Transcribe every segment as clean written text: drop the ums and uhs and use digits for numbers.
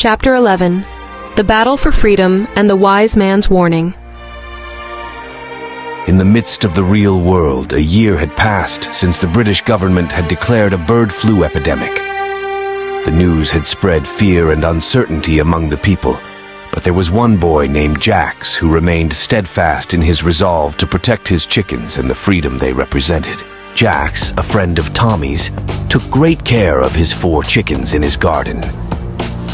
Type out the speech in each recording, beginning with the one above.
Chapter 11. The Battle for Freedom and the Wise Man's Warning. In the midst of the real world, a year had passed since the British government had declared a bird flu epidemic. The news had spread fear and uncertainty among the people, but there was one boy named Jax who remained steadfast in his resolve to protect his chickens and the freedom they represented. Jax, a friend of Tommy's, took great care of his 4 chickens in his garden.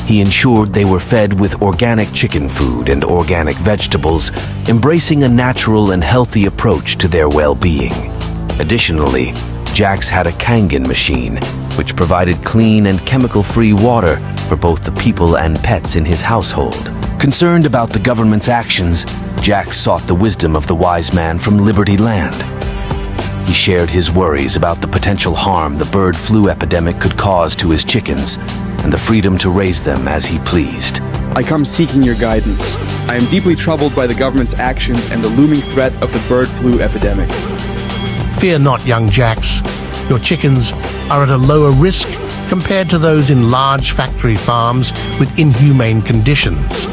He ensured they were fed with organic chicken food and organic vegetables, embracing a natural and healthy approach to their well-being. Additionally, Jax had a Kangen machine, which provided clean and chemical-free water for both the people and pets in his household. Concerned about the government's actions, Jax sought the wisdom of the wise man from Liberty Land. He shared his worries about the potential harm the bird flu epidemic could cause to his chickens, and the freedom to raise them as he pleased. I come seeking your guidance. I am deeply troubled by the government's actions and the looming threat of the bird flu epidemic. Fear not, young Jax. Your chickens are at a lower risk compared to those in large factory farms with inhumane conditions.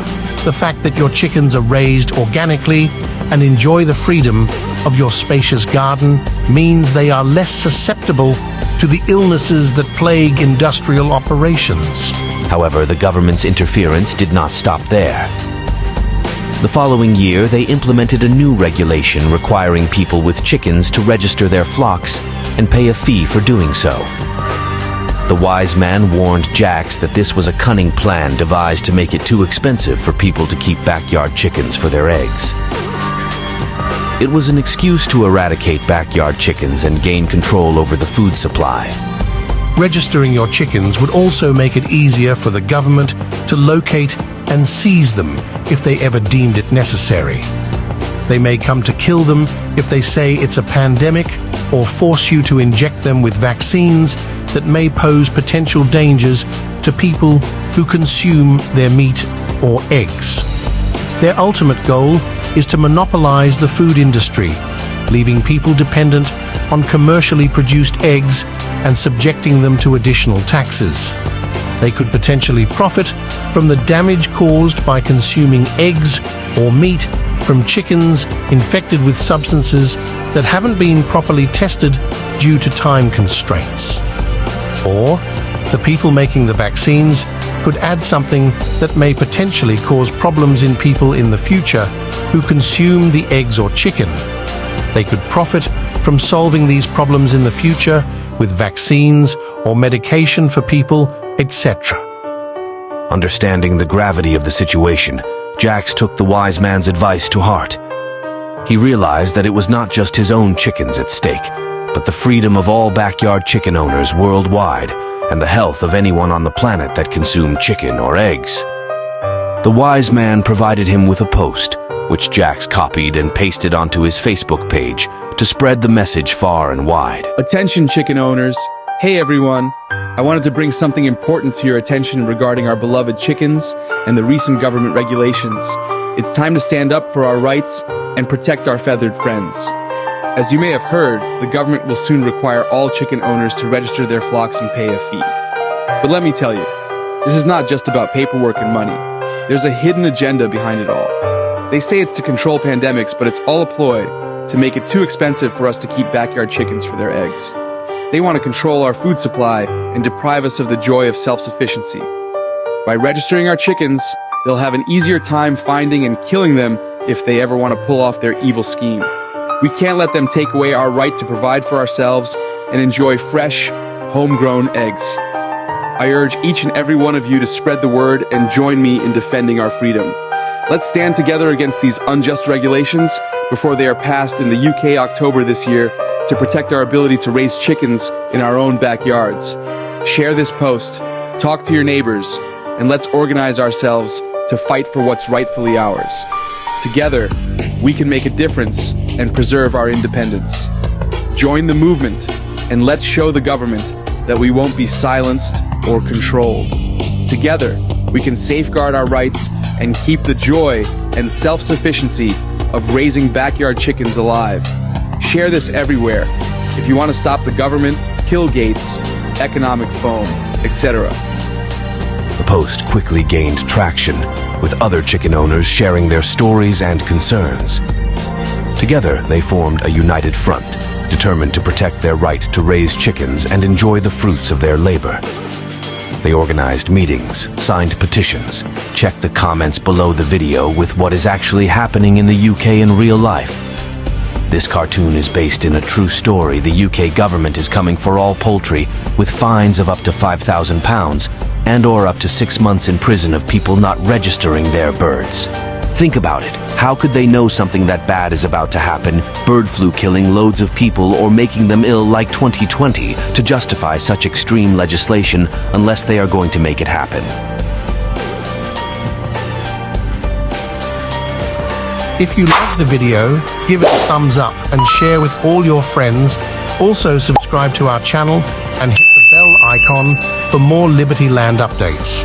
The fact that your chickens are raised organically and enjoy the freedom of your spacious garden means they are less susceptible to the illnesses that plague industrial operations. However, the government's interference did not stop there. The following year, they implemented a new regulation requiring people with chickens to register their flocks and pay a fee for doing so. The wise man warned Jax that this was a cunning plan devised to make it too expensive for people to keep backyard chickens for their eggs. It was an excuse to eradicate backyard chickens and gain control over the food supply. Registering your chickens would also make it easier for the government to locate and seize them if they ever deemed it necessary. They may come to kill them if they say it's a pandemic or force you to inject them with vaccines that may pose potential dangers to people who consume their meat or eggs. Their ultimate goal is to monopolize the food industry, leaving people dependent on commercially produced eggs and subjecting them to additional taxes. They could potentially profit from the damage caused by consuming eggs or meat from chickens infected with substances that haven't been properly tested due to time constraints. Or the people making the vaccines could add something that may potentially cause problems in people in the future who consume the eggs or chicken. They could profit from solving these problems in the future with vaccines or medication for people, etc. Understanding the gravity of the situation, Jax took the wise man's advice to heart. He realized that it was not just his own chickens at stake, but the freedom of all backyard chicken owners worldwide and the health of anyone on the planet that consumed chicken or eggs. The wise man provided him with a post, which Jax copied and pasted onto his Facebook page to spread the message far and wide. Attention, chicken owners. Hey, everyone. I wanted to bring something important to your attention regarding our beloved chickens and the recent government regulations. It's time to stand up for our rights and protect our feathered friends. As you may have heard, the government will soon require all chicken owners to register their flocks and pay a fee. But let me tell you, this is not just about paperwork and money. There's a hidden agenda behind it all. They say it's to control pandemics, but it's all a ploy to make it too expensive for us to keep backyard chickens for their eggs. They want to control our food supply and deprive us of the joy of self-sufficiency. By registering our chickens, they'll have an easier time finding and killing them if they ever want to pull off their evil scheme. We can't let them take away our right to provide for ourselves and enjoy fresh, homegrown eggs. I urge each and every one of you to spread the word and join me in defending our freedom. Let's stand together against these unjust regulations before they are passed in the UK October this year to protect our ability to raise chickens in our own backyards. Share this post, talk to your neighbors, and let's organize ourselves to fight for what's rightfully ours. Together, we can make a difference and preserve our independence. Join the movement, and let's show the government that we won't be silenced or controlled. Together, we can safeguard our rights and keep the joy and self-sufficiency of raising backyard chickens alive. Share this everywhere if you want to stop the government, kill Gates, economic foam, etc. The post quickly gained traction, with other chicken owners sharing their stories and concerns. Together, they formed a united front, determined to protect their right to raise chickens and enjoy the fruits of their labor. They organized meetings, signed petitions, checked the comments below the video with what is actually happening in the UK in real life. This cartoon is based in a true story. The UK government is coming for all poultry, with fines of up to £5,000 and/or up to 6 months in prison of people not registering their birds. Think about it. How could they know something that bad is about to happen, bird flu killing loads of people or making them ill like 2020, to justify such extreme legislation unless they are going to make it happen? If you like the video, give it a thumbs up and share with all your friends. Also subscribe to our channel and hit the bell icon for more Liberty Land updates.